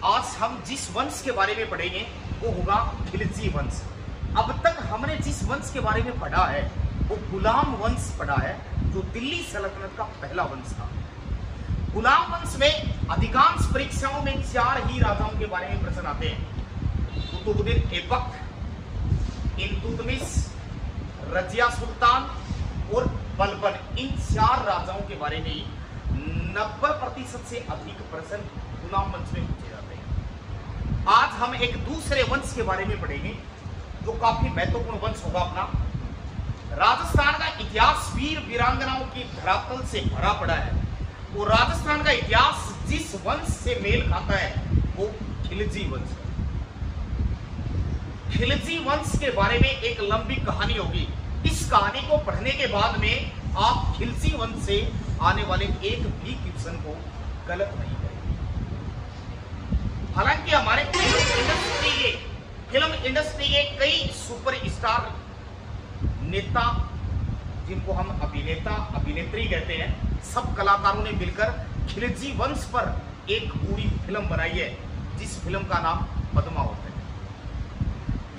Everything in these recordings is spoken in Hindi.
आज हम जिस वंश के बारे में पढ़ेंगे वो होगा खिलजी वंश। अब तक हमने जिस वंश के बारे में पढ़ा है वो गुलाम वंश पढ़ा है, जो दिल्ली सल्तनत का पहला वंश था। गुलाम वंश में अधिकांश परीक्षाओं में 4 ही राजाओं के बारे में प्रश्न आते हैं। कुतुबुद्दीन ऐबक, इल्तुतमिश, रजिया सुल्तान और बलबन, इन 4 राजाओं के बारे में 90% से अधिक प्रश्न गुलाम वंश में पूछे जाते हैं। आज हम एक दूसरे वंश के बारे में पढ़ेंगे जो काफी महत्वपूर्ण वंश होगा अपना। राजस्थान का इतिहास वीर वीरांगनाओं की धरातल से भरा पड़ा है। वो राजस्थान का इतिहास जिस वंश से मेल खाता है वो खिलजी वंश है। खिलजी वंश के बारे में एक लंबी कहानी होगी। इस कहानी को पढ़ने के बाद में आप खिलजी वंश से आने वाले एक भी क्वेश्चन को गलत नहीं करेंगे। हालांकि हमारे फिल्म इंडस्ट्री के कई सुपरस्टार नेता, जिनको हम अभिनेता अभिनेत्री कहते हैं, सब कलाकारों ने मिलकर खिलजी वंश पर एक पूरी फिल्म बनाई है, जिस फिल्म का नाम पद्मावत है।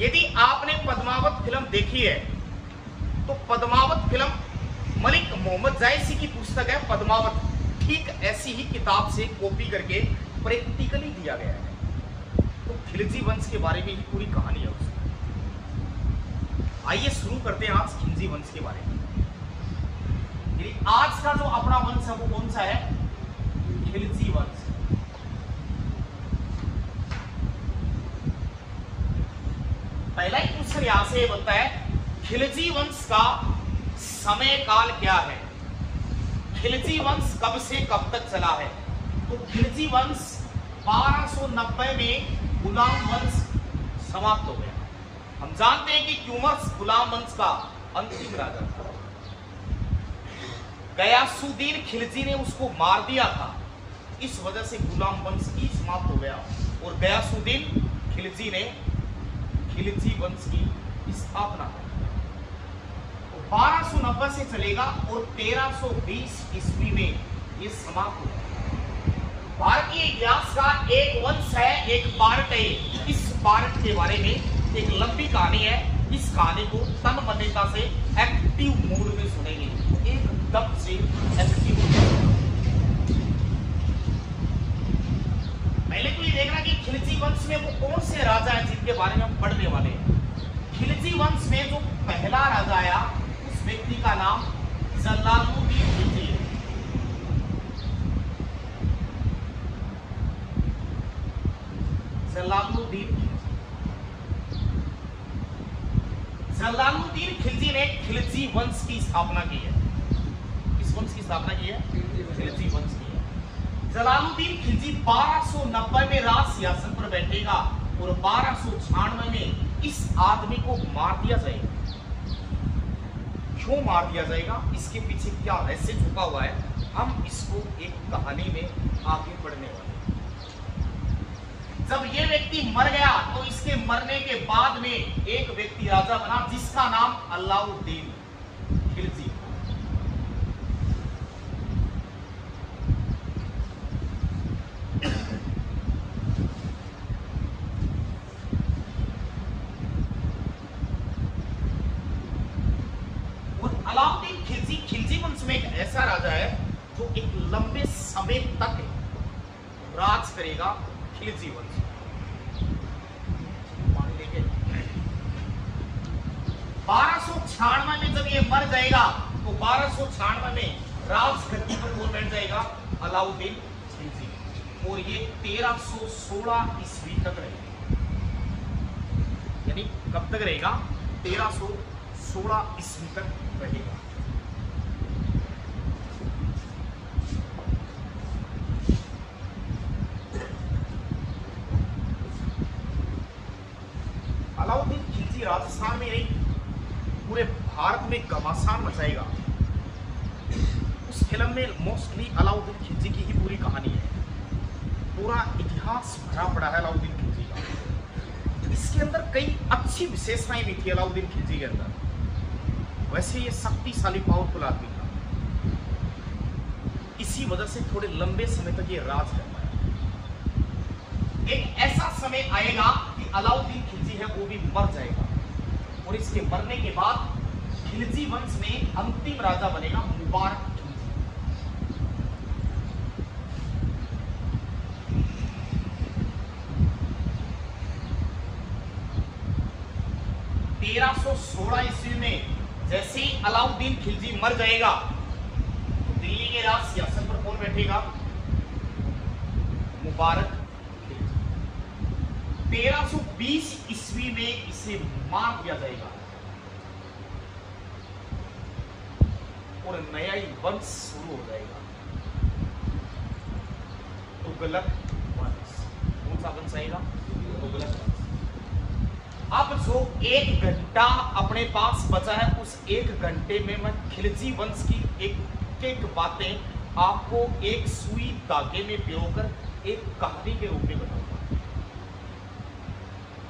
यदि आपने पद्मावत फिल्म देखी है तो पद्मावत फिल्म मलिक मोहम्मद जायसी की पुस्तक है पद्मावत, ठीक ऐसी ही किताब से कॉपी करके प्रैक्टिकली दिया गया है। तो खिलजी वंश के बारे में ही पूरी कहानी है उसकी। आइए शुरू करते हैं आज खिलजी वंश के बारे में। आज का जो अपना वंश है वो कौन सा है? खिलजी वंश। पहला ही क्वेश्चन यहां से बनता है, खिलजी वंश का समय काल क्या है? खिलजी वंश कब से कब तक चला है? तो खिलजी वंश 1290 में गुलाम वंश समाप्त हो गया। हम जानते हैं कि क्यूमर्स गुलाम वंश का अंतिम राजा था। गयासुद्दीन खिलजी ने उसको मार दिया था, इस वजह से गुलाम वंश ही समाप्त हो गया और गयासुद्दीन खिलजी ने खिलजी वंश की स्थापना की। 1290 से चलेगा और 1320 ईस्वी में ये समाप्त हो गया। भारतीय इतिहास का एक वंश है, एक पार्ट है। इस पार्ट के बारे में एक लंबी कहानी है। इस कहानी को तन मान्यता से एक्टिव मोड में सुनेंगे, एकदम से एक्टिव। पहले तो ये देखना कि खिलजी वंश में वो कौन से राजा हैं जिनके बारे में हम पढ़ने वाले हैं। खिलजी वंश में जो पहला राजा आया उस व्यक्ति का नाम जलालुद्दीन खिलजी है। जलालुद्दीन खिलजी ने खिलजी वंश की स्थापना की है। किस वंश की स्थापना की है? खिलजी वंश की है। जलालुद्दीन खिलजी 1290 में राज सिंहासन पर बैठेगा और 1296 में इस आदमी को मार दिया जाएगा। क्यों मार दिया जाएगा, इसके पीछे क्या रहस्य छुपा हुआ है, हम इसको एक कहानी में आगे बढ़ने वाले हैं। जब ये व्यक्ति मर गया तो इसके मरने के बाद में एक व्यक्ति राजा बना जिसका नाम अलाउद्दीन खिलजी। और अलाउद्दीन खिलजी वंश में एक ऐसा राजा है जो एक लंबे समय तक राज करेगा। खिलजी वंश 1296 में जब ये मर जाएगा तो 1296 में राज गद्दी पर कौन बैठ जाएगा? अलाउद्दीन खिलजी। और ये 1316 ईस्वी तक रहेगा। यानी कब तक रहेगा? 1316 ईस्वी तक रहेगा। अलाउद्दीन खिलजी राजस्थान में नहीं पूरे भारत में घमासान मचाएगा। उस फिल्म में मोस्टली अलाउद्दीन खिलजी की ही पूरी कहानी है। पूरा इतिहास भरा पड़ा है अलाउद्दीन खिलजी का। इसके अंदर कई अच्छी विशेषताएं भी थी अलाउद्दीन खिलजी के अंदर। वैसे ये शक्तिशाली पावरफुल आदमी था, इसी वजह से थोड़े लंबे समय तक ये राज कर पाया। एक ऐसा समय आएगा कि अलाउद्दीन खिलजी है वो भी मर जाएगा, और इसके मरने के बाद खिलजी वंश में अंतिम राजा बनेगा मुबारक खिलजी। 1316 ईस्वी में जैसे ही अलाउद्दीन खिलजी मर जाएगा तो दिल्ली के राज सियासत पर कौन बैठेगा? मुबारक खिलजी। 1320 ईस्वी में इसे मार दिया जाएगा और नया ही वंश शुरू हो जाएगा, तुगलक वंश। कौन सा वंश आएगा? तुगलक वंश। अब जो 1 घंटा अपने पास बचा है, उस 1 घंटे में मैं खिलजी वंश की एक एक बातें आपको एक सुई धागे में पिरोकर एक कहानी के रूप में बताऊंगा।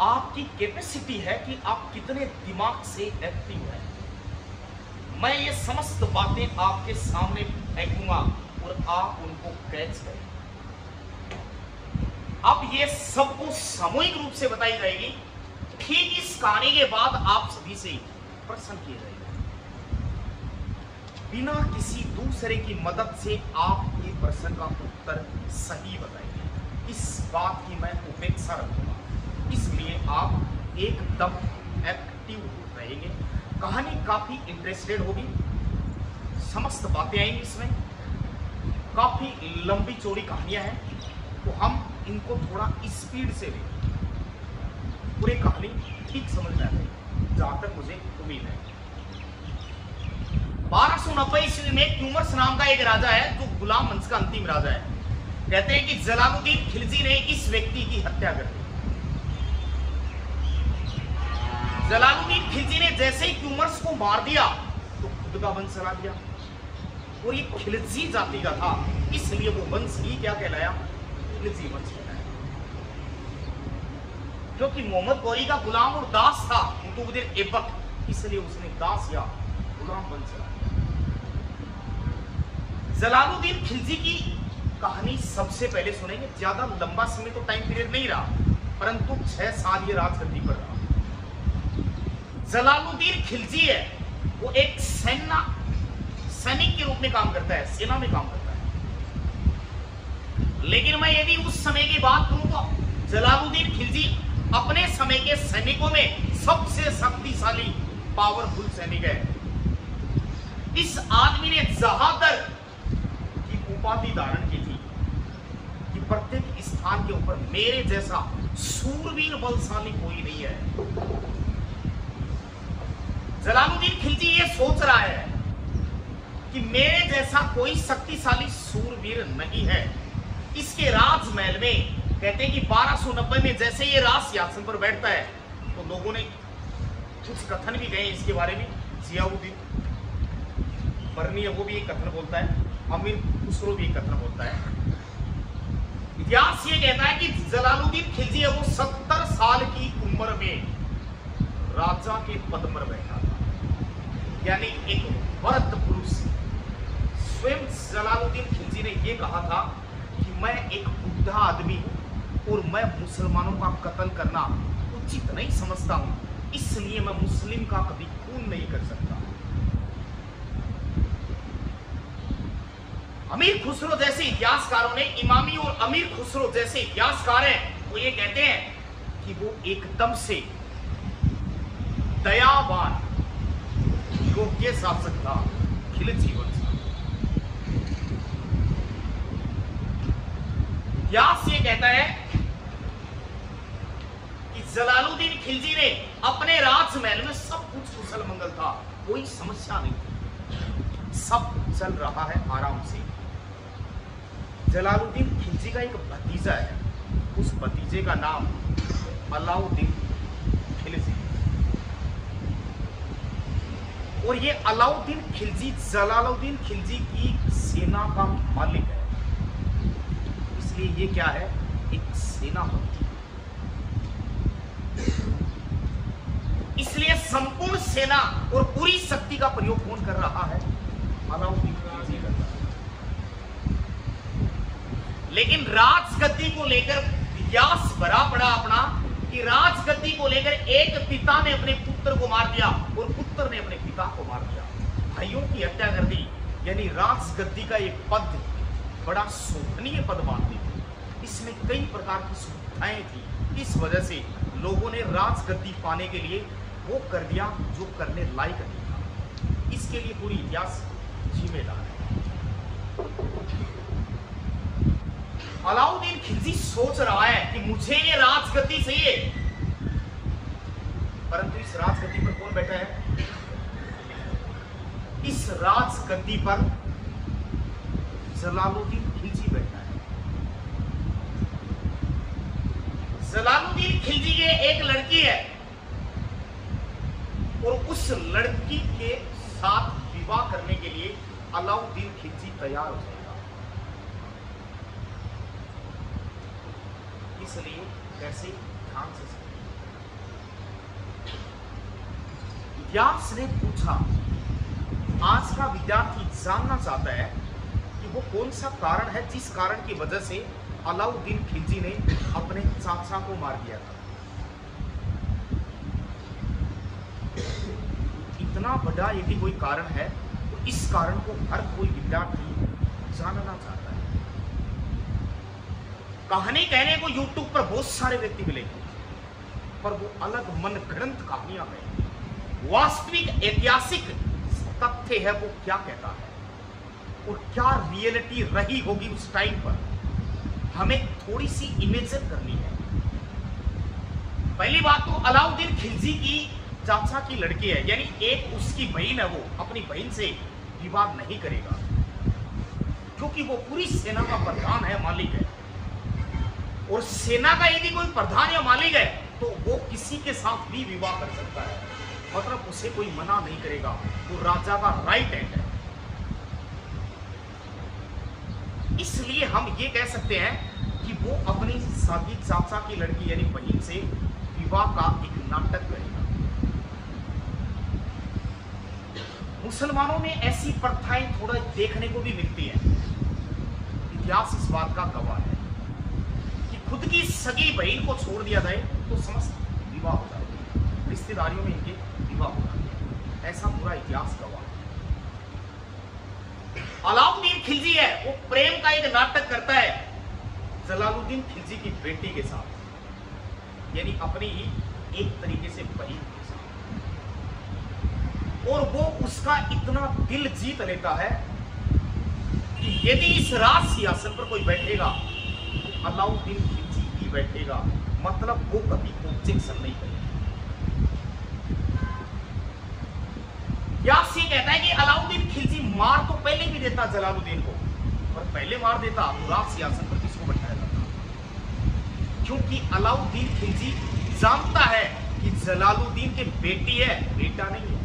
आपकी कैपेसिटी है कि आप कितने दिमाग से एक्टिव हैं। मैं ये समस्त बातें आपके सामने फेंकूंगा और आप उनको कैच करें। अब ये सबको सामूहिक रूप से बताई जाएगी। ठीक इस कहानी के बाद आप सभी से प्रश्न किए जाएंगे, बिना किसी दूसरे की मदद से आप ये प्रश्न का उत्तर सही बताएंगे। इस बात की मैं उपेक्षा रखूंगा, इसलिए आप एकदम एक्टिव रहेंगे। कहानी काफी इंटरेस्टेड होगी, समस्त बातें आएंगी इसमें, काफी लंबी चौड़ी कहानियां हैं, तो हम इनको थोड़ा स्पीड से लें, पूरी कहानी ठीक समझ में आ जाएगी, जहां तक मुझे उम्मीद है। 1290 ईस्वी में क्यूमर्स नाम का एक राजा है जो गुलाम वंश का अंतिम राजा है। कहते हैं कि जलालुद्दीन खिलजी ने इस व्यक्ति की हत्या कर दी। जलालुद्दीन खिलजी ने जैसे ही क्यूमर्स को मार दिया तो खुद का वंश चला गया, और ये खिलजी जाति का था, इसलिए वो वंश ही क्या कहलाया? खिलजी वंश कहलाया। क्योंकि मोहम्मद गौरी का गुलाम और दास था कुतुबुद्दीन ऐबक, इसलिए उसने दास या गुलाम वंश चला। जलालुद्दीन खिलजी की कहानी सबसे पहले सुनेंगे। ज्यादा लंबा समय तो टाइम पीरियड नहीं रहा, परंतु 6 साल ये राजगद्दी पर रहा। जलालुद्दीन खिलजी है वो एक सैनिक के रूप में काम करता है, सेना में काम करता है। लेकिन मैं यदि उस समय की बात करूं तो जलालुद्दीन खिलजी अपने समय के सैनिकों में सबसे शक्तिशाली पावरफुल सैनिक है। इस आदमी ने जहादर की उपाधि धारण की थी कि प्रत्येक स्थान के ऊपर मेरे जैसा सूरवीर बलशाली कोई नहीं है। जलालुद्दीन खिलजी ये सोच रहा है कि मेरे जैसा कोई शक्तिशाली सूरवीर नहीं है। इसके राजमहल में कहते हैं कि 1290 में जैसे ये राज सिंहासन पर बैठता है तो लोगों ने कुछ कथन भी कहे इसके बारे में। जियाउद्दीन बर्नी है वो भी एक कथन बोलता है, अमीर खुसरो भी एक कथन बोलता है। इतिहास ये कहता है कि जलालुद्दीन खिलजी है वो 70 साल की उम्र में राजा के पद पर बैठा था, यानी एक वृद्ध पुरुष। स्वयं जलालुद्दीन खिलजी ने यह कहा था कि मैं एक बुढ़ा आदमी हूं और मैं मुसलमानों का कत्ल करना उचित नहीं समझता हूं, इसलिए मैं मुस्लिम का कभी खून नहीं कर सकता। अमीर खुसरो जैसे इतिहासकारों ने, इमामी और अमीर खुसरो जैसे इतिहासकार हैं, वो ये कहते हैं कि वो एकदम से दयावान योग्य शासक था खिलजी वंश। इतिहास ये कहता है कि जलालुद्दीन खिलजी ने अपने राजमहल में सब कुछ कुशल मंगल था, कोई समस्या नहीं थी, सब चल रहा है आराम से। जलालुद्दीन खिलजी का एक भतीजा है, उस भतीजे का नाम अलाउद्दीन खिलजी, और ये अलाउद्दीन खिलजी जलालुद्दीन खिलजी की सेना का मालिक है, इसलिए ये क्या है? एक सेनापति। इसलिए संपूर्ण सेना और पूरी शक्ति का प्रयोग कौन कर रहा है? अलाउद्दीन खिलजी कर रहा है। लेकिन राजगद्दी को लेकर इतिहास भरा पड़ा अपना कि राजगद्दी को लेकर एक पिता ने अपने पुत्र को मार दिया और पुत्र ने अपने पिता को मार दिया, भाइयों की हत्या कर दी। यानी राजगद्दी का एक पद बड़ा शोभनीय पद मानते थे, इसमें कई प्रकार की सुविधाएं थी। इस वजह से लोगों ने राजगद्दी पाने के लिए वो कर दिया जो करने लायक नहीं था। इसके लिए पूरी इतिहास जिम्मेदार है। अलाउद्दीन खिलजी सोच रहा है कि मुझे ये राजगद्दी चाहिए, परंतु इस राजगद्दी पर कौन बैठा है? इस राजगद्दी पर जलालुद्दीन खिलजी बैठा है। जलालुद्दीन खिलजी की एक लड़की है और उस लड़की के साथ विवाह करने के लिए अलाउद्दीन खिलजी तैयार हो जाएगा। इसलिए कैसे ध्यान से इतिहास ने पूछा, आज का विद्यार्थी जानना चाहता है कि वो कौन सा कारण है जिस कारण की वजह से अलाउद्दीन खिलजी ने अपने चाचा को मार दिया था। इतना बड़ा यदि कोई कारण है तो इस कारण को हर कोई विद्यार्थी जानना चाहता है। कहानी कहने को YouTube पर बहुत सारे व्यक्ति मिलेंगे, पर वो अलग मनगढ़ंत कहानियां हैं। वास्तविक ऐतिहासिक तथ्य है वो क्या कहता है और क्या रियलिटी रही होगी उस टाइम पर, हमें थोड़ी सी इमेजिन करनी है। पहली बात तो अलाउद्दीन खिलजी की चाचा की लड़की है, यानी एक उसकी बहन है, वो अपनी बहन से विवाह नहीं करेगा क्योंकि वो पूरी सेना का प्रधान है, मालिक है। और सेना का यदि कोई प्रधान या मालिक है तो वो किसी के साथ भी विवाह कर सकता है, मतलब उसे कोई मना नहीं करेगा, वो राजा का राइट हैंड है। इसलिए हम ये कह सकते हैं कि वो अपनी साथी चाचा की लड़की यानी बहन से विवाह का एक नाटक करेगा। मुसलमानों में ऐसी प्रथाएं थोड़ा देखने को भी मिलती है। इतिहास इस बात का गवाह है कि खुद की सगी बहन को छोड़ दिया जाए तो समस्त विवाह हो जाते हैं, रिश्तेदारियों में इनके विवाह हो जाते हैं, ऐसा पूरा इतिहास गवाह है। अलाउद्दीन खिलजी है वो प्रेम का एक नाटक करता है जलालुद्दीन खिलजी की बेटी के साथ, यानी अपनी ही एक तरीके से बहन के साथ, और वो उसका इतना दिल जीत लेता है कि यदि इस राज सिंहासन पर कोई बैठेगा तो अलाउद्दीन खिलजी ही बैठेगा, मतलब वो कभी ऑब्जेक्शन नहीं करेगा। यासी कहता है कि अलाउद्दीन खिलजी मार तो पहले भी देता जलालुद्दीन को, पर पहले मार देता तो राज सिंहासन पर किसको बैठाया जाता, क्योंकि अलाउद्दीन खिलजी जानता है कि जलालुद्दीन की बेटी है, बेटा नहीं है।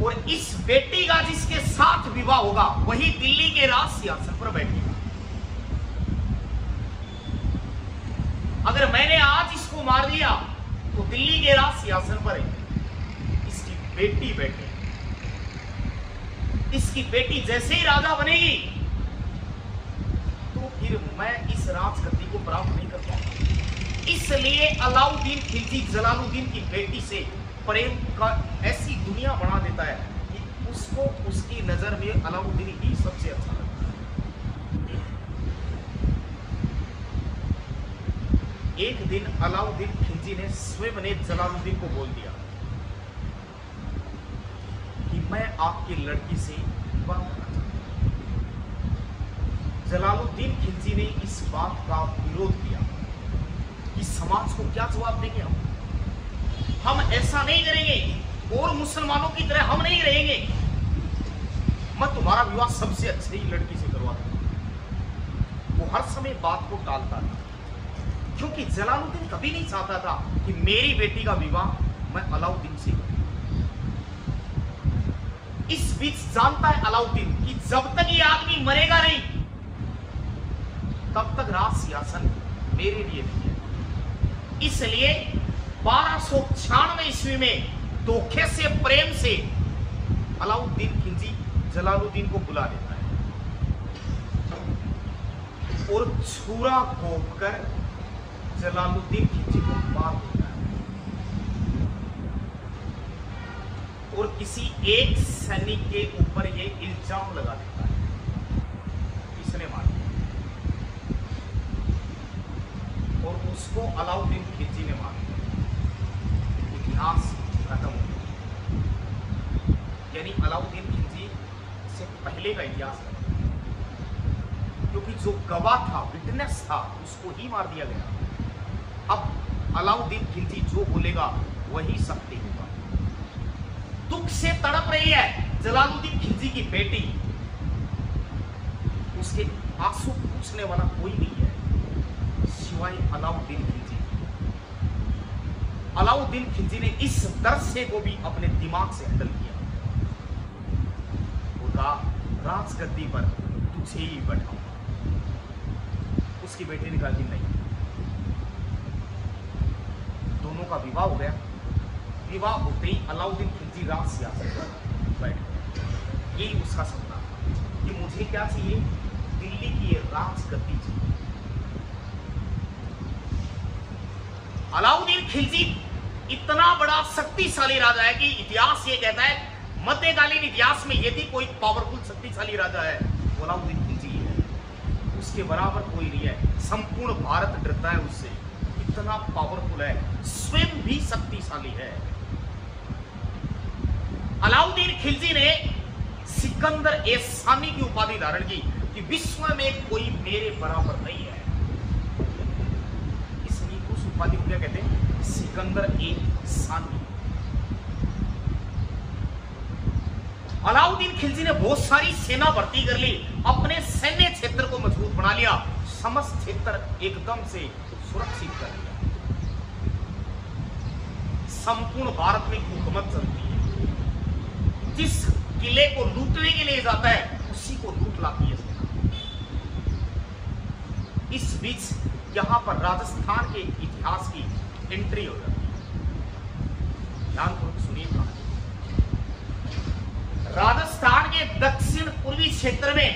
और इस बेटी का जिसके साथ विवाह होगा वही दिल्ली के राज सिंहासन पर बैठेगा। अगर मैंने आज इसको मार दिया तो दिल्ली के राज सिंहासन पर इसकी बेटी बैठे, इसकी बेटी जैसे ही राजा बनेगी तो फिर मैं इस राजगद्दी को प्राप्त नहीं कर पाऊंगा। इसलिए अलाउद्दीन खिलजी जलालुद्दीन की बेटी से प्रेम का ऐसी दुनिया बना देता है कि उसको उसकी नजर में अलाउद्दीन ही सबसे अच्छा लगता है। एक दिन अलाउद्दीन खिलजी ने स्वयं ने जलालुद्दीन को बोल दिया कि मैं आपकी लड़की से विवाह करना चाहता हूं। जलालुद्दीन खिलजी ने इस बात का विरोध किया कि समाज को क्या जवाब देंगे हम ऐसा नहीं करेंगे और मुसलमानों की तरह हम नहीं रहेंगे, मैं तुम्हारा विवाह सबसे अच्छी लड़की से करवा दूंगा। वो हर समय बात को टालता था क्योंकि जलालुद्दीन कभी नहीं चाहता था कि मेरी बेटी का विवाह मैं अलाउद्दीन से करूं। इस बीच जानता है अलाउद्दीन कि जब तक ये आदमी मरेगा नहीं तब तक राज सिंहासन मेरे लिए नहीं है। इसलिए 1296 ईस्वी में धोखे से प्रेम से अलाउद्दीन खिलजी जलालुद्दीन को बुला लेता है। और छुरा घोंप कर जलालुद्दीन खिलजी को मार देता है और किसी एक सैनिक के ऊपर ये इल्जाम लगा देता है इसने मार दिया और उसको अलाउद्दीन खिलजी ने मार दिया। इतिहास खत्म हो गया। यानी अलाउद्दीन खिलजी से पहले का इतिहास है, क्योंकि जो गवाह था, विटनेस था, उसको ही मार दिया गया। अब अलाउद्दीन खिलजी जो बोलेगा वही सत्य होगा। दुख से तड़प रही है जलालुद्दीन खिलजी की बेटी, उसके आंसू पूछने वाला कोई नहीं है सिवाय अलाउद्दीन खिलजी। अलाउद्दीन खिलजी ने इस दर्द से को भी अपने दिमाग से हैंडल किया और कहा राजगद्दी पर तुझे ही बैठाऊंगा। उसकी बेटी ने कहा कि नहीं। दोनों का विवाह हो गया। विवाह होते ही अलाउद्दीन खिलजी राज सियासत पर बैठ गया। यही उसका सपना था कि मुझे क्या चाहिए, दिल्ली की ये राजगद्दी चाहिए। अलाउद्दीन खिलजी इतना बड़ा शक्तिशाली राजा है कि इतिहास ये कहता है, मध्यकालीन इतिहास में यदि कोई पावरफुल शक्तिशाली राजा है वो अलाउद्दीन खिलजी है। उसके बराबर कोई नहीं है। संपूर्ण भारत डरता है उससे, इतना पावरफुल है, स्वयं भी शक्तिशाली है। अलाउद्दीन खिलजी ने सिकंदर ए सानी की उपाधि धारण की कि विश्व में कोई मेरे बराबर नहीं है। इसलिए उस उपाधि को क्या कहते हैं, सिकंदर ए सानी। अलाउद्दीन खिलजी ने बहुत सारी सेना भर्ती कर ली, अपने सैन्य क्षेत्र को मजबूत बना लिया, समस्त क्षेत्र एकदम से सुरक्षित कर लिया। संपूर्ण भारत में हुकूमत चलती है, जिस किले को लूटने के लिए जाता है उसी को लूट लाती है सेना। इस बीच यहां पर राजस्थान के इतिहास की एंट्री हो जाती है। ध्यानपूर्वक सुनिएगा। राजस्थान के दक्षिण पूर्वी क्षेत्र में,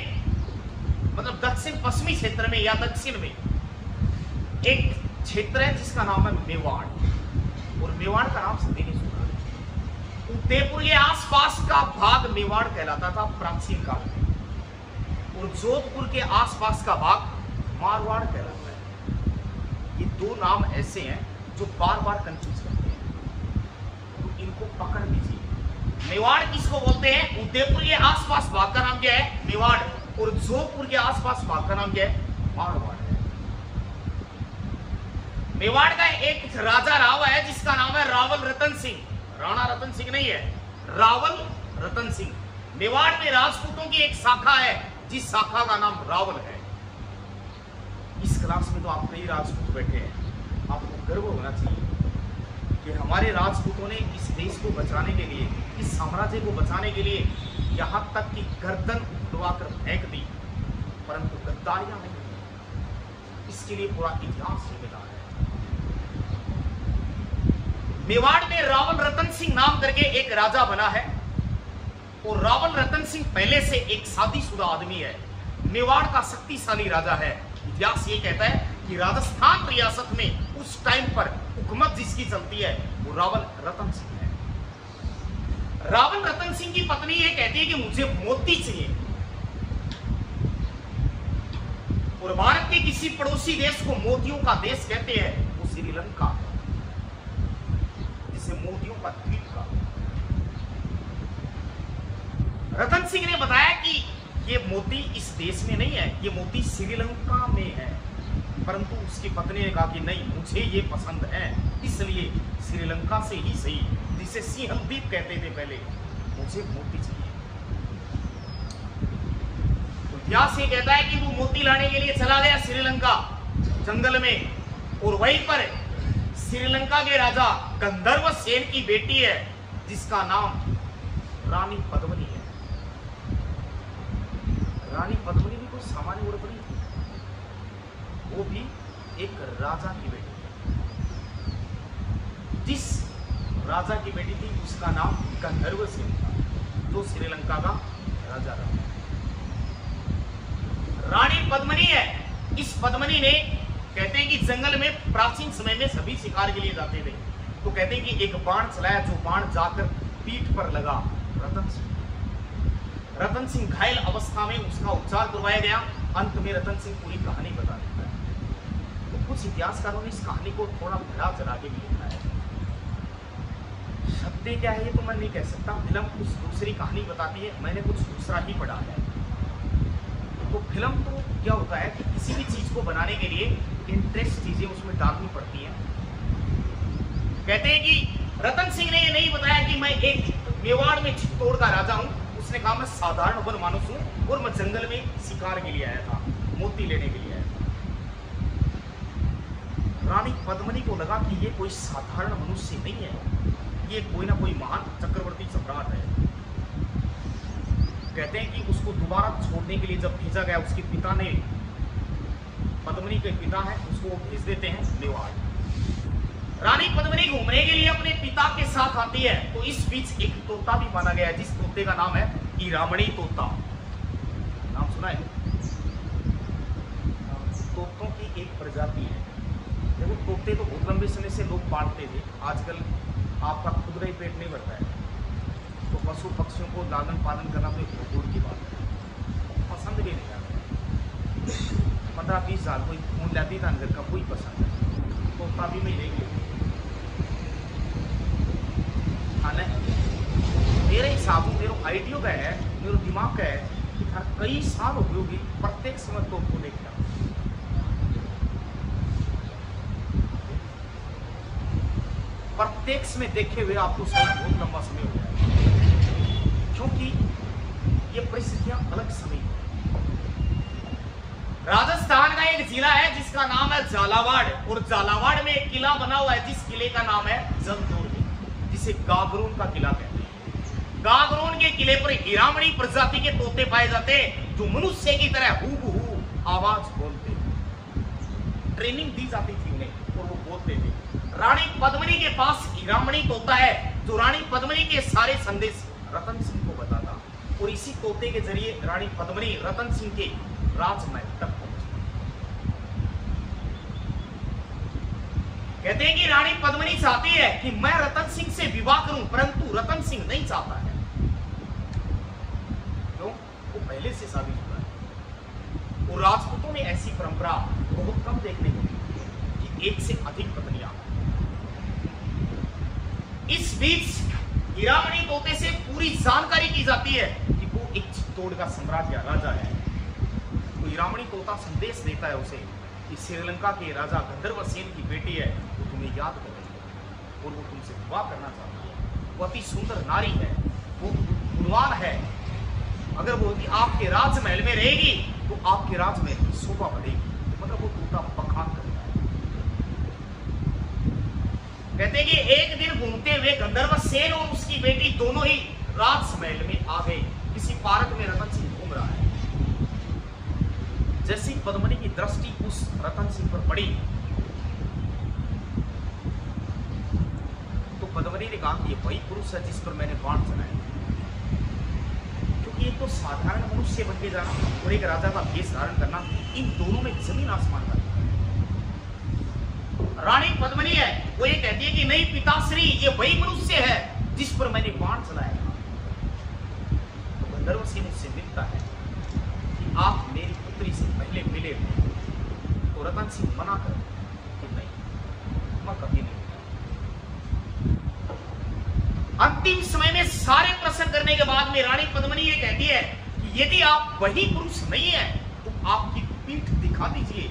मतलब दक्षिण पश्चिमी क्षेत्र में या दक्षिण में एक क्षेत्र है जिसका नाम है मेवाड़। और मेवाड़ का नाम सभी ने सुना है। उदयपुर के आसपास का भाग मेवाड़ कहलाता था प्राचीन काल में, और जोधपुर के आसपास का भाग मारवाड़ कहलाता है। ये दो नाम ऐसे हैं जो बार बार कंफ्यूज करते हैं, तो इनको पकड़ लीजिए। मेवाड़ किसको बोलते हैं? उदयपुर के आसपास भाग का नाम क्या है? मेवाड़। और जोधपुर के आसपास भाग का नाम क्या है? मारवाड़ है। मेवाड़ का एक राजा रहा हुआ है जिसका नाम है रावल रतन सिंह। राणा रतन सिंह नहीं है, रावल रतन सिंह। मेवाड़ में राजपूतों की एक शाखा है जिस शाखा का नाम रावल है। इस क्लास में तो आप कई राजपूत बैठे हैं, आपको गर्व होना चाहिए कि हमारे राजपूतों ने इस देश को बचाने के लिए, इस साम्राज्य को बचाने के लिए यहां तक कि गर्दन उठवाकर फेंक दी, परंतु गद्दारियां नहीं की। इसके लिए पूरा इतिहास जिम्मेदार है। मेवाड़ में रावल रतन सिंह नाम करके एक राजा बना है, और रावल रतन सिंह पहले से एक शादीशुदा आदमी है। मेवाड़ का शक्तिशाली राजा है। इतिहास ये कहता है कि राजस्थान रियासत में उस टाइम पर हुकूमत जिसकी चलती है वो रावल रतन सिंह है। रावल रतन सिंह की पत्नी ये कहती है कि मुझे मोती चाहिए, और भारत के किसी पड़ोसी देश को मोतियों का देश कहते हैं, वो श्रीलंका, जिसे मोतियों का द्वीप का। रतन सिंह ने बताया कि ये मोती इस देश में नहीं है, ये मोती श्रीलंका में है। परंतु उसकी पत्नी ने कहा कि नहीं, मुझे ये पसंद है, इसलिए श्रीलंका से ही सही, जिसे सिंहल द्वीप कहते थे पहले, मुझे मोती चाहिए। तो इतिहास ये कहता है कि वो मोती लाने के लिए चला गया श्रीलंका जंगल में, और वहीं पर श्रीलंका के राजा गंधर्व सेन की बेटी है जिसका नाम रानी पद्मिनी है। रानी पद्मिनी भी कोई सामान्य औरत नहीं थी, वो भी एक राजा की बेटी थी। जिस राजा की बेटी थी उसका नाम गंधर्व सेन था, जो श्रीलंका का राजा रहा। रानी पद्मिनी है इस पद्मिनी ने, कहते हैं कि जंगल में प्राचीन समय में सभी शिकार के लिए जाते थे, तो कहते हैं कि एक बाण चलाया, जो बाण जाकर पीठ पर लगा रतन सिंह। रतन सिंह घायल अवस्था में उसका उपचार करवाया गया। अंत में रतन सिंह पूरी कहानी बता देता है। तो कुछ इतिहासकारों ने इस कहानी को थोड़ा बढ़ा चढ़ा के भी लिखा है। शब्द क्या है ये तो मैं नहीं कह सकता, फिल्म कुछ दूसरी कहानी बताती है, मैंने कुछ दूसरा ही पढ़ा है। तो फिल्म तो क्या होता है कि किसी भी चीज को बनाने के लिए इंटरेस्ट चीजें उसमें डालनी पड़ती हैं। कहते हैं कि रतन सिंह ने ये नहीं बताया कि मैं एक मेवाड़ में चित्तौड़ का राजा हूं। उसने कहा मैं साधारण वन मानुस हूं और मैं जंगल में शिकार के लिए आया था, मोती लेने के लिए आया था। रानी पद्मिनी को लगा कि ये कोई साधारण मनुष्य नहीं है, ये कोई ना कोई महान चक्रवर्ती सम्राट है। कहते हैं कि उसको दोबारा छोड़ने के लिए जब भेजा गया, उसके पिता ने, पद्मिनी के पिता है, उसको भेज देते हैं मेवाड़। रानी पद्मिनी घूमने के लिए अपने पिता के साथ आती है, तो इस बीच एक तोता भी माना गया है, जिस तोते का नाम है ईरामणी तोता। नाम सुना है? तोतों की एक प्रजाति है। देखो तोते तो बहुत लंबे समय से लोग पालते थे, आजकल आपका खुद का ही पेट नहीं भरता है, तो पशु पक्षियों को लालन पालन करना तो एक दूर की बात है, पसंद भी नहीं आता। 15-20 साल कोई फोन लाती था अंदर का, कोई पसंद है, तोता भी नहीं रहेगी। मेरे हिसाब से मेरा आइडियो का है, मेरा दिमाग का है कि हर कई साल उपयोगी प्रत्येक समय तो को देखना, प्रत्येक समय देखे हुए आपको शायद बहुत लंबा समय हो जाए, क्योंकि ये परिस्थितियां अलग समय। राजस्थान का एक जिला है जिसका नाम है झालावाड़, और झालावाड़ में एक किला बना हुआ है जिस किले का नाम है जंदूर, जिसे गागरून का किला कहते हैं। गागरून के किले पर हीरामणी प्रजाति के तोते पाए जाते हैं, जो मनुष्य की तरह हूबहू आवाज बोलते। ट्रेनिंग दी जाती थी उन्हें और वो बोलते थे। रानी पद्मिनी के पास हीरामणी तोता है, जो रानी पद्मिनी के सारे संदेश रतन सिंह को बताता, और इसी तोते के जरिए रानी पद्मिनी रतन सिंह के राजमहल तक पहुंची। कहते हैं कि रानी पद्मिनी चाहती है कि मैं रतन सिंह से विवाह करूं, परंतु रतन सिंह नहीं चाहता है। क्यों? वो पहले से शादीशुदा है, और राजपूतों में ऐसी परंपरा बहुत कम देखने को मिलती है कि एक से अधिक पत्नियां। इस बीच हीरामणी तोते से पूरी जानकारी की जाती है कि वो एक चित्तौड़ का सम्राट या राजा है। तो हीरामणी तोता संदेश देता है उसे कि श्रीलंका के राजा गंधर्वसेन की बेटी है, वो तुम्हें याद कर रही है और वो तुमसे विवाह करना चाहती है। वो अति सुंदर नारी है, वो गुणवान है, अगर वो आपके राजमहल में रहेगी तो आपके राजमहल की शोभा बढ़ेगी। मतलब वो तोता बखान करता है। कहते हैं कि एक दिन घूमते हुए गंधर्वसेन और उसकी बेटी दोनों ही राजमहल में आ गए। किसी पार्क में रतन सिंह घूम रहा है, जैसी पद्मिनी की दृष्टि उस रतन सिंह पर पड़ी तो पद्मिनी ने कहा कि ये वही पुरुष है जिस पर मैंने बाण चलाया, क्योंकि एक तो साधारण मनुष्य बन के जाना और एक राजा का भेष धारण करना, इन दोनों में जमीन आसमान का। रानी पद्मिनी है, वो ये कहती है कि नहीं पिताश्री, ये वही मनुष्य है जिस पर मैंने बाण चलाया। तो गंधर्वसेन उससे मिलता है कि आप मेरी पुत्री से पहले मिले थे, तो रतन सिंह मना कर कि नहीं, मैं कभी नहीं। अंतिम समय में सारे प्रश्न करने के बाद में रानी पद्मिनी ये कहती है कि यदि आप वही पुरुष नहीं है तो आपकी पीठ दिखा दीजिए,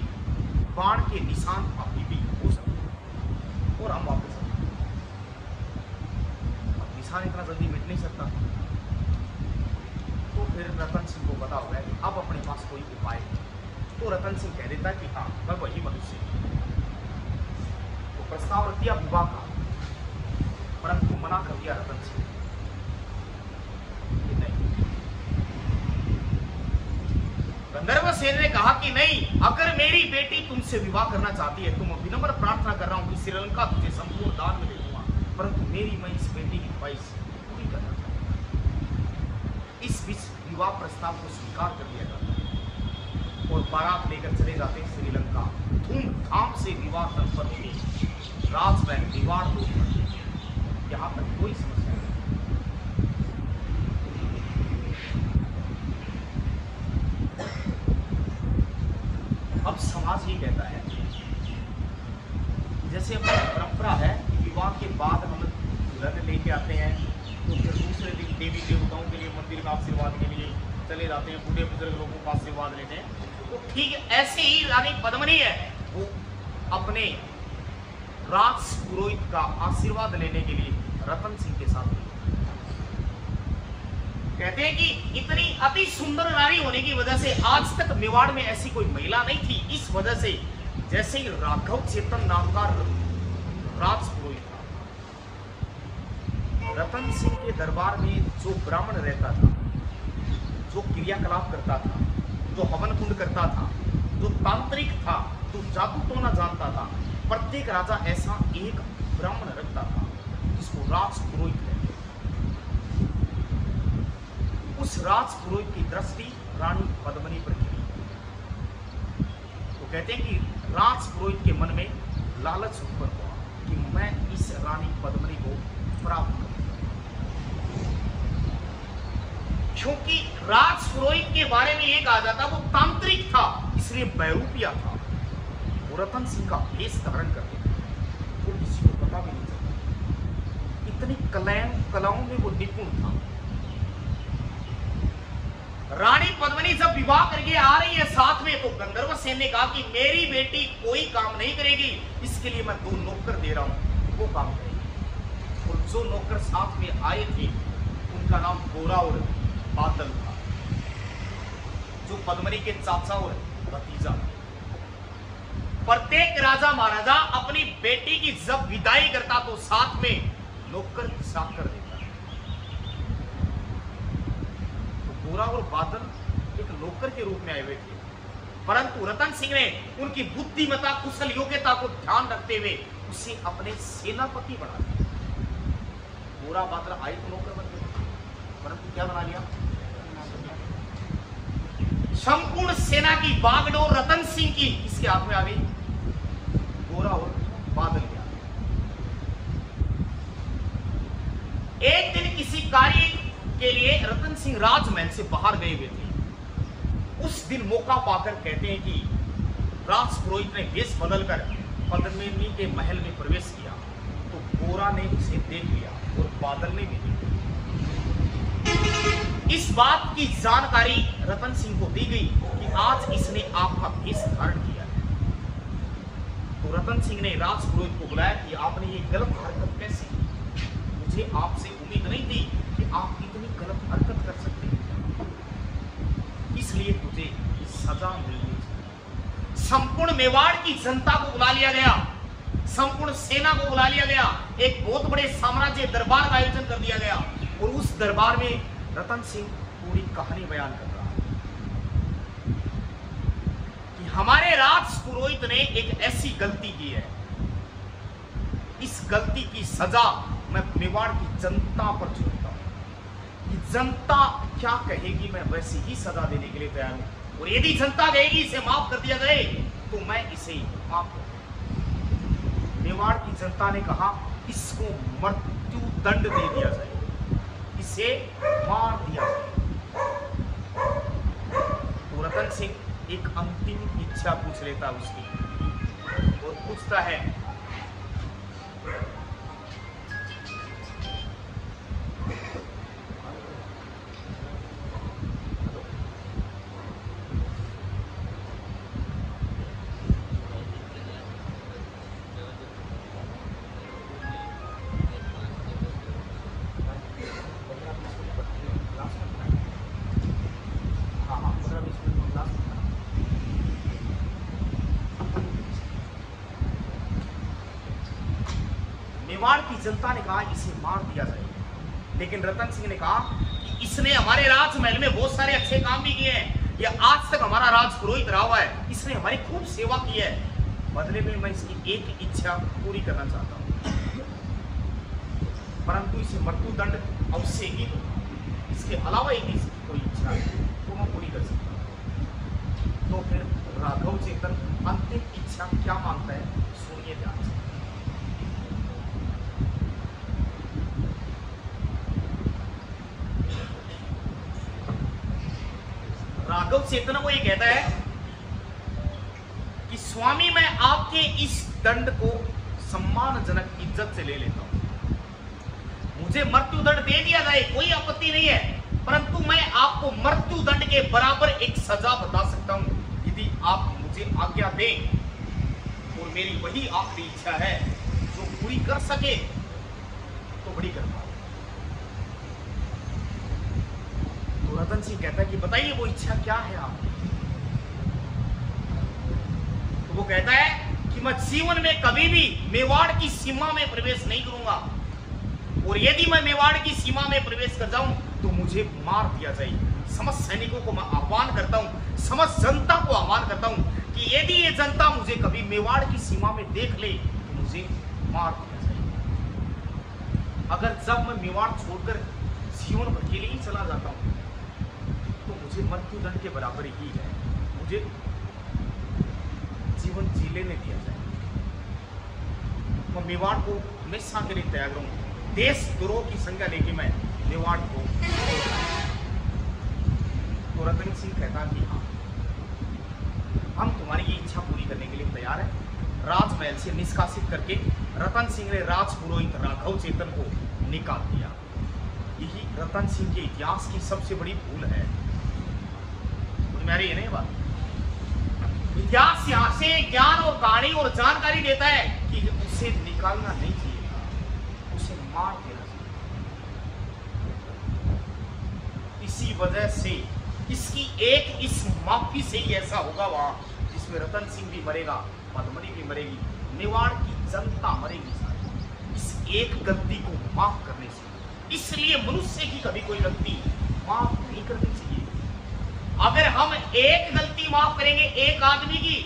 बाण के निशान अभी भी हो सकते और हम वापस निशान इतना जल्दी मिट नहीं सकता। तो फिर रतन सिंह को पता होगा कि अब अपने पास कोई उपाय नहीं, तो रतन सिंह कह देता है कि हाँ मैं वही मनुष्य हूं। तो प्रस्ताव रख दिया विवाह का, परंतु मना कर दिया रतन सिंह। गंधर्वसेन ने कहा कि नहीं, अगर मेरी बेटी तुमसे विवाह करना चाहती है तो मैं विनम्र प्रार्थना कर रहा हूं कि श्रीलंका तुझे संपूर्ण दान में दे दूंगा, परंतु मेरी मैं इस बेटी की ख्वाहिश पूरी करना चाहता हूं। इस बीच विवाह प्रस्ताव को स्वीकार कर लिया जाता है और बारात लेकर चले जाते हैं श्रीलंका। धूमधाम से विवाह संपन्न हुए, राजमहल दीवार दूर, यहाँ पर कोई समस्या नहीं। अब समाज ये कहता है, जैसे अपनी परंपरा है, विवाह के बाद हम दुल्हन लेके आते हैं तो फिर दूसरे दिन देवी देवताओं के लिए मंदिर में आशीर्वाद के लिए चले जाते हैं, बूढ़े बुजुर्ग लोगों का आशीर्वाद लेते हैं। तो ठीक ऐसे ही रानी पद्मिनी है, वो अपने राज पुरोहित का आशीर्वाद लेने के लिए रतन सिंह के साथ गई। कहते हैं कि इतनी अति सुंदर नारी होने की वजह से आज तक मेवाड़ में ऐसी कोई महिला नहीं थी। इस वजह से जैसे ही राघव चेतन नाम का राज पुरोहित था, रतन सिंह के दरबार में जो ब्राह्मण रहता था, जो क्रियाकलाप करता था, जो हवन कुंड करता था, जो तांत्रिक था, जो जादू टोना जानता था, प्रत्येक राजा ऐसा एक ब्राह्मण रखता था जिसको राज पुरोहित कहते। उस राज पुरोहित की दृष्टि रानी पद्मिनी पर गिरी। तो कहते हैं कि राज पुरोहित के मन में लालच उत्पन्न हुआ कि मैं इस रानी पद्मिनी को प्राप्त करूं, क्योंकि राज पुरोहित के बारे में ये कहा जाता वो तांत्रिक था, इसलिए बहरूपिया था। वो रतन सिंह का भेष धारण करते थे, वो किसी को पता भी नहीं चलता। इतनी कलाओं में वो निपुण था। रानी पद्मिनी जब विवाह करके आ रही है साथ में, तो गंधर्व सेन ने कहा कि मेरी बेटी कोई काम नहीं करेगी, इसके लिए मैं 2 नौकर दे रहा हूं, वो काम करेगी। और जो नौकर साथ में आए थे उनका नाम गोरा और बादल था, जो पद्मिनी के चाचा और भतीजा। प्रत्येक राजा महाराजा अपनी बेटी की जब विदाई करता तो साथ में नौकर चाकर देता। गोरा और बादल एक नौकर के रूप में आए हुए थे, परंतु रतन सिंह ने उनकी बुद्धिमत्ता, कुशल योग्यता को ध्यान रखते हुए उसे अपने सेनापति बना दिया। गोरा बादल आए तो नौकर बन गए, परंतु क्या बना लिया? संपूर्ण सेना की बागडोर रतन सिंह की इसके हाथ में आ गई, गोरा और बादल के हाथ। एक दिन किसी कार्य के लिए रतन सिंह राजमहल से बाहर गए हुए थे। उस दिन मौका पाकर कहते हैं कि राज पुरोहित ने वेश बदलकर पद्मिनी के महल में प्रवेश किया, तो गोरा ने उसे देख लिया और बादल ने भी देख लिया। इस बात की जानकारी रतन सिंह को दी गई कि आज इसने आपका भेष धारण किया है। तो रतन सिंह ने राज पुरोहित को बुलाया कि आपने ये गलत हरकत कैसे की? मुझे आपसे उम्मीद नहीं थी कि आप इतनी गलत हरकत कर सकते हैं, इसलिए तुझे सजा मिलनी चाहिए। संपूर्ण मेवाड़ की जनता को बुला लिया गया, संपूर्ण सेना को बुला लिया गया, एक बहुत बड़े साम्राज्य दरबार का आयोजन कर दिया गया और उस दरबार में रतन सिंह पूरी कहानी बयान कर रहा है कि हमारे राज पुरोहित ने एक ऐसी गलती की है, इस गलती की सजा मैं मेवाड़ की जनता पर छोड़ता हूं कि जनता क्या कहेगी, मैं वैसी ही सजा देने के लिए तैयार हूं। और यदि जनता कहेगी इसे माफ कर दिया जाए तो मैं इसे माफ कर दूंगा। मेवाड़ की जनता ने कहा इसको मृत्यु दंड दे दिया जाए, इसे मार दिया जाए। तो रतन सिंह एक अंतिम इच्छा पूछ लेता उसकी और पूछता है, मेवाड़ की जनता ने कहा इसे मार दिया जाए, लेकिन रतन सिंह ने कहा कि इसने हमारे राजमहल में बहुत सारे अच्छे काम भी किए हैं, यह आज तक हमारा राज पुरोहित रहा हुआ है, इसने हमारी खूब सेवा की है, बदले में मैं इसकी एक इच्छा पूरी करना चाहता हूं, परंतु इसे मृत्यु दंड अवश्य ही दूंगा, इसके अलावा एक कोई इच्छा है तो मैं पूरी कर सकता हूं। तो फिर राघव चेतन अंतिम इच्छा क्या मांगता है, सुनिए ध्यान से। राघव चेतन को ये कहता है कि स्वामी मैं आपके इस दंड को सम्मानजनक इज्जत से ले लेता हूं, मुझे मृत्यु दंड दे दिया जाए कोई आपत्ति नहीं है, परंतु मैं आपको मृत्यु दंड के बराबर एक सजा बता सकता हूं, यदि आप मुझे आज्ञा दें। और मेरी वही आखिरी इच्छा है जो पूरी कर सके तो बड़ी कर पाओ। तो रतन सिंह कहता है कि बताइए वो इच्छा क्या है आप। तो वो कहता है कि मैं जीवन में कभी भी मेवाड़ की सीमा में प्रवेश नहीं करूंगा, और यदि मैं मेवाड़ की सीमा में प्रवेश कर जाऊं तो मुझे मार दिया जाए। समस्त सैनिकों को मैं आह्वान करता हूं, समस्त जनता को आह्वान करता हूं कि यदि ये जनता मुझे कभी मेवाड़ की सीमा में देख ले तो मुझे मार दिया जाए। अगर जब मैं मेवाड़ छोड़कर जीवन भर के लिए ही चला जाता हूं तो मुझे मृत्यु दंड के बराबर ही है, मुझे जीवन जी लेने दिया जाए। मैं मेवाड़ को हमेशा के लिए त्याग करूंगा, देशद्रोह की संज्ञा लेके मैं मेवाड़ को। तो रतन सिंह कहता कि हाँ, हम तुम्हारी ये इच्छा पूरी करने के लिए तैयार है। राजमहल से निष्कासित करके रतन सिंह ने राजपुरोहित राघव चेतन को निकाल दिया। यही रतन सिंह के इतिहास की सबसे बड़ी भूल है। मेरी ये नहीं बात, इतिहास यहां से ज्ञान और कहानी और जानकारी देता है कि उसे निकालना नहीं चाहिए था, उसे मार देना चाहिए। इसी वजह से इसकी एक इस माफी से ही ऐसा होगा वहां जिसमें रतन सिंह भी मरेगा, पद्मनी भी मरेगी, मेवाड़ की जनता मरेगी सारी, इस एक गलती को माफ करने से। इसलिए मनुष्य की कभी कोई गलती माफ नहीं करनी चाहिए। अगर हम एक गलती माफ करेंगे एक आदमी की,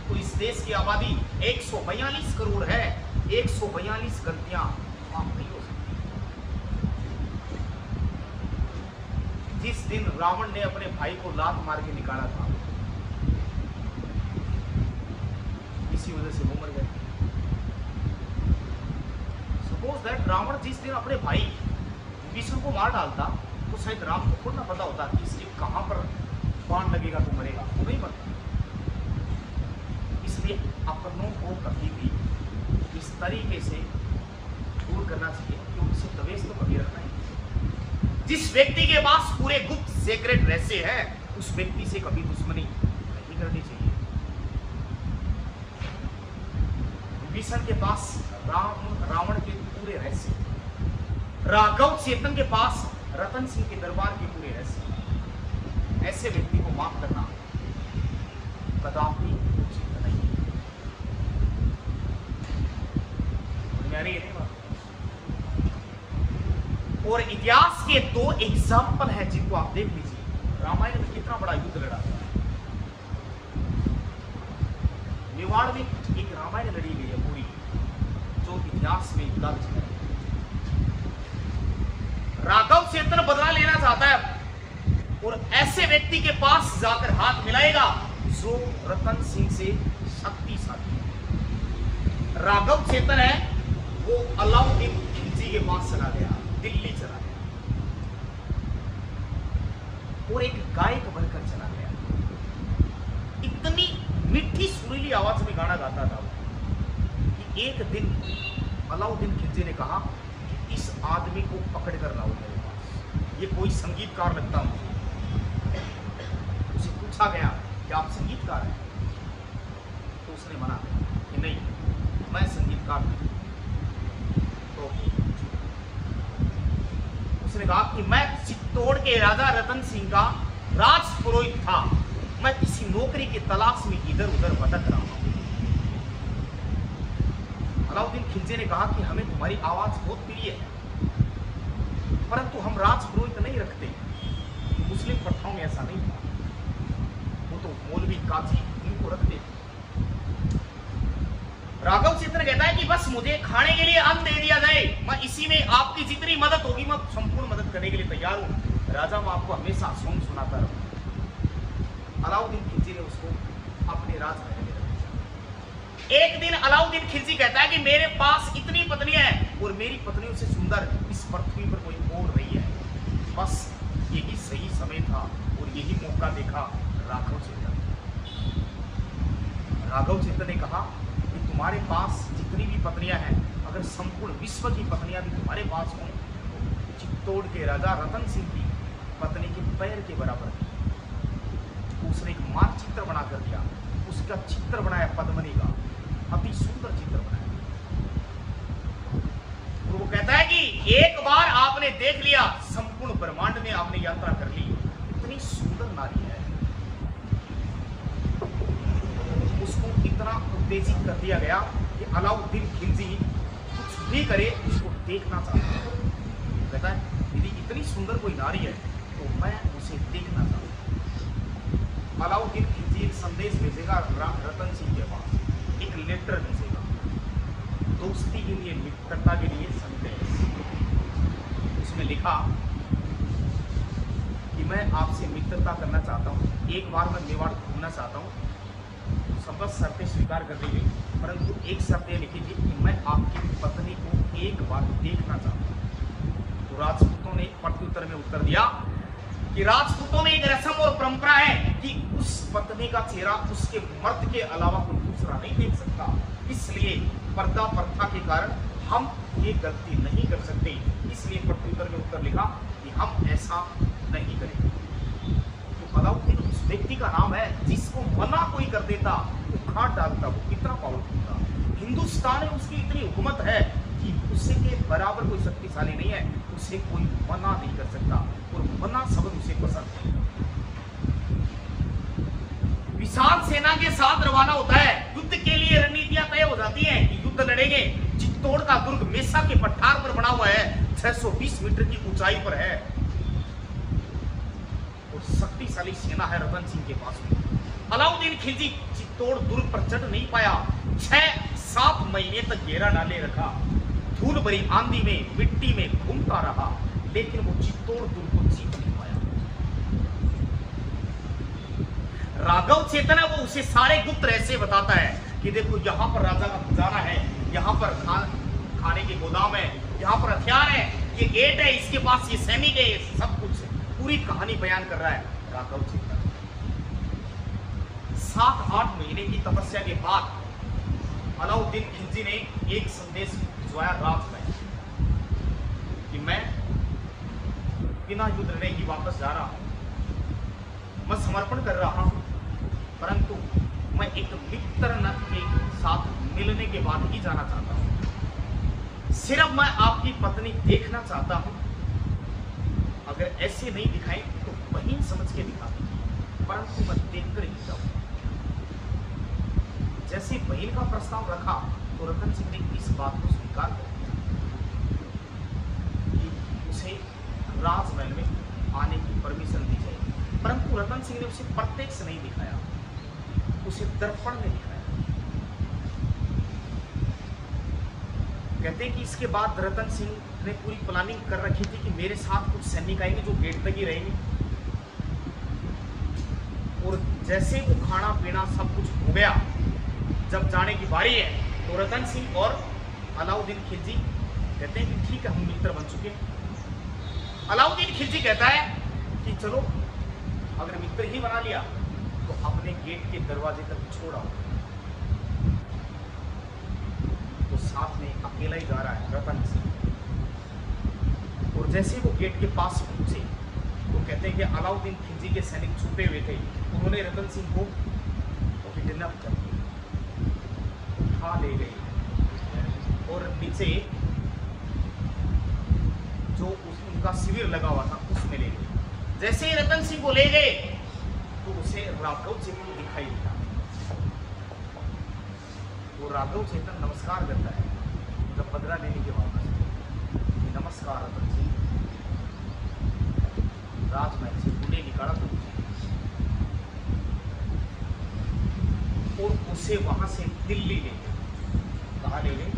तो इस देश की आबादी 142 करोड़ है, 142 गलतियां माफ नहीं हो सकती। जिस दिन रावण ने अपने भाई को लात मार के निकाला था, इसी वजह से वो मर गए। सपोज दैट रावण जिस दिन अपने भाई विष्णु को मार डालता तो शायद राम को खुद ना पता होता कि इसके कहां पर बाण लगेगा तो मरेगा, वो नहीं मरता। इसलिए अपनों को कभी भी इस तरीके से दूर करना चाहिए कि उनसे द्वेष तो कभी रखना ही। जिस व्यक्ति के पास पूरे गुप्त सीक्रेट रहस्य है उस व्यक्ति से कभी दुश्मनी नहीं करनी चाहिए। विभीषण के पास रावण के पूरे रहस्य, राघव चेतन के पास रतन सिंह के दरबार के पूरे रहस्य। ऐसे व्यक्ति को माफ करना कदापि उचित नहीं। और इतिहास के दो एग्जाम्पल हैं जिनको आप देख लीजिए। रामायण में कितना बड़ा युद्ध लड़ा था, मेवाड़ में एक रामायण लड़ी गई है पूरी, जो इतिहास में दर्ज है। राघव चेतन बदला लेना चाहता है और ऐसे व्यक्ति के पास जाकर हाथ मिलाएगा जो रतन सिंह से शक्तिशाली है। राघव चेतन है वो अलाउद्दीन खिलजी के पास चला गया, दिल्ली चला गया और एक गायक बनकर चला गया। इतनी मीठी सुरीली आवाज में गाना गाता था कि एक दिन अलाउद्दीन खिलजी ने कहा कि इस आदमी को पकड़ कर लाओ मेरे पास, ये कोई संगीतकार लगता मुझे। उसे पूछा गया कि आप संगीतकार हैं, तो उसने मना कि नहीं, मैं संगीतकार नहीं। तो उसने कहा कि मैं चित्तौड़ के राजा रतन सिंह का राजपुरोहित था, मैं किसी नौकरी की तलाश में इधर उधर भटक रहा हूं। अलाउद्दीन खिलजी ने कहा कि हमें तुम्हारी आवाज बहुत प्रिय है, परंतु हम राजपुरोहित नहीं रखते। मुस्लिम प्रथाओं में ऐसा नहीं था, वो तो मौलवी काजी इनको रखते। राघव चेतन कहता है कि बस मुझे खाने के लिए अन्न दे दिया जाए, मैं इसी में आपकी जितनी मदद होगी मैं संपूर्ण मदद करने के लिए तैयार हूं। राजा मैं आपको हमेशा सॉन्ग सुनाता रहूं। अलाउद्दीन खिलजी ने उसको अपने अपने राजमहल में रख। एक दिन अलाउद्दीन खिलजी कहता है कि मेरे पास इतनी पत्नियां हैं और मेरी पत्नियों से सुंदर इस पृथ्वी पर कोई और नहीं है। बस यही सही समय था और यही मौका देखा राघव चेतन। राघव चेतन ने कहा कि तुम्हारे पास जितनी भी पत्नियां हैं, अगर संपूर्ण विश्व की पत्नियां भी तुम्हारे पास हों तो चित्तौड़ के राजा रतन सिंह की पत्नी के पैर के बराबर थी। उसने एक मानचित्र बनाकर दिया, उसका चित्र बनाया पद्मनी का, अति सुंदर चित्र बनाया। और वो कहता है कि एक बार आपने देख लिया, संपूर्ण ब्रह्मांड में आपने यात्रा कर ली, इतनी सुंदर नारी है। उसको इतना उत्तेजित कर दिया गया कि अलाउद्दीन खिलजी कुछ भी करे उसको देखना चाहता है। कहता है यदि इतनी सुंदर कोई नारी है तो मैं उसे देखना चाहता हूं। अलाउद्दीन खिलजी एक संदेश भेजेगा रतन सिंह के पास, एक लेटर भेजेगा, दोस्ती के लिए, मित्रता के लिए संदेश। उसमें लिखा कि मैं आपसे मित्रता करना चाहता हूं, एक बार मैं मेवाड़ घूमना चाहता हूं, सब शर्तें स्वीकार कर दी गई, परंतु एक शर्त यह लिखी थी कि मैं आपकी पत्नी को एक बार देखना चाहता हूं। तो राजपूतों ने प्रत्युत्तर में उत्तर दिया कि राजपूतों में एक रस्म और परंपरा है कि उस पत्नी का चेहरा उसके मर्द के अलावा कोई दूसरा नहीं देख सकता, इसलिए पर्दा प्रथा के कारण हम ये गलती नहीं कर सकते। इसलिए प्रत्युत्तर में उत्तर लिखा कि हम ऐसा नहीं करेंगे। तो अलाउद्दीन उस व्यक्ति का नाम है जिसको मना कोई कर देता वो काट डालता, वो कितना पावरफुल था। हिंदुस्तान में उसकी इतनी हुकूमत है कि उसे के बराबर कोई शक्तिशाली नहीं है, उसे कोई मना नहीं कर सकता और मना शब्द उसे पसंद है। विशाल सेना के साथ रवाना होता है, युद्ध के लिए रणनीतियां तय हो जाती हैं कि युद्ध लड़ेंगे। चित्तौड़ का दुर्ग मेसा के पठार पर बना हुआ है, 620 मीटर की ऊंचाई पर है और शक्तिशाली सेना है रतन सिंह के पास में। अलाउद्दीन खिलजी चित्तौड़ दुर्ग पर चढ़ नहीं पाया, 6-7 महीने तक घेरा डाले रखा, धूल भरी आंधी में मिट्टी में घूमता रहा, लेकिन वो चित्तौड़ दुर्ग को जीत नहीं पाया। राघव चेतन है वो उसे सारे गुप्त रहस्य बताता है कि देखो यहाँ पर राजा का खजाना है, यहाँ पर खाने के गोदाम है, यहाँ पर हथियार है, ये गेट है, इसके पास ये सैनिक है, ये सब कुछ है। पूरी कहानी बयान कर रहा है राघव चेतन। 7-8 महीने की तपस्या के बाद अलाउद्दीन खिलजी ने एक संदेश भिजवाया राजमहल कि मैं बिना युद्ध लड़े ही वापस जा रहा हूं, मैं समर्पण कर रहा हूं, परंतु मैं एक मित्र के साथ मिलने के बाद ही जाना चाहता हूं। सिर्फ मैं आपकी पत्नी देखना चाहता हूं, अगर ऐसे नहीं दिखाएं तो बहन समझ के दिखा, परंतु मैं देखकर ही जाऊं। जैसे बहन का प्रस्ताव रखा तो रतन सिंह ने इस बात को स्वीकार कर कि उसे राजमहल में आने की परमिशन दी जाएगी, परंतु रतन सिंह ने उसे प्रत्यक्ष नहीं दिखाया, उसे दर्पण में दिखाया। कहते हैं कि इसके बाद रतन सिंह ने पूरी प्लानिंग कर रखी थी कि मेरे साथ कुछ सैनिक आएंगे जो गेट तक ही रहेंगे, और जैसे वो खाना पीना सब कुछ हो गया, जब जाने की बारी है तो रतन सिंह और अलाउद्दीन खिलजी कहते हैं कि ठीक है, हम मित्र बन चुके हैं। अलाउद्दीन खिलजी कहता है कि चलो अगर मित्र ही बना लिया तो अपने गेट के दरवाजे तक छोड़ा, तो साथ में अकेला ही जा रहा है रतन सिंह। और जैसे वो गेट के पास पहुंचे तो कहते हैं कि अलाउद्दीन खिलजी के सैनिक छुपे हुए थे, उन्होंने रतन सिंह को किडनैप कर लिया, उठा ले गए और नीचे जो उनका शिविर लगा हुआ था उसमें ले गए। जैसे ही रतन सिंह को ले गए तो उसे राघव चेतन दिखाई दिया। वो राघव चेतन नमस्कार करता है जब बदला लेने के वापस, नमस्कार रतन सिंह, राजमहल से पुणे निकाला तो और उसे वहां से दिल्ली ले गए। कहा ले गए?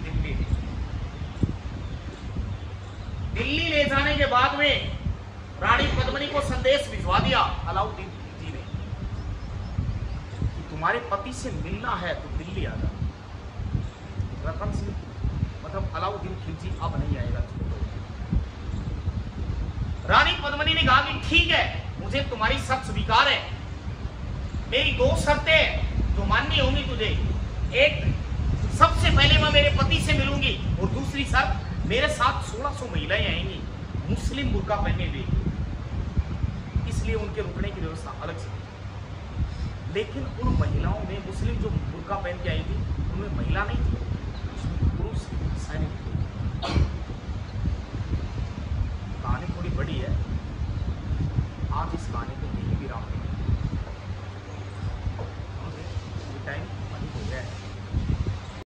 दिल्ली ले। दिल्ली ले जाने के बाद में रानी पद्मिनी को संदेश भिजवा दिया अलाउद्दीन खिलजी ने तुम्हारे पति से मिलना है तो दिल्ली आ जा। रतन सिंह मतलब अलाउद्दीन खिलजी अब नहीं आएगा। रानी पद्मिनी ने कहा कि ठीक है, मुझे तुम्हारी शर्त स्वीकार है, मेरी दो शर्तें जो माननी होंगी तुझे। एक, सबसे पहले मैं मेरे पति से मिलूंगी, और दूसरी शर्त, मेरे साथ 1600 महिलाएं आएंगी, मुस्लिम बुर्का पहने हुए। इसलिए उनके रुकने की व्यवस्था अलग से। लेकिन उन महिलाओं में, मुस्लिम जो बुर्का पहन के आई थी, उनमें महिला नहीं थी, उसमें पुरुष सैनिक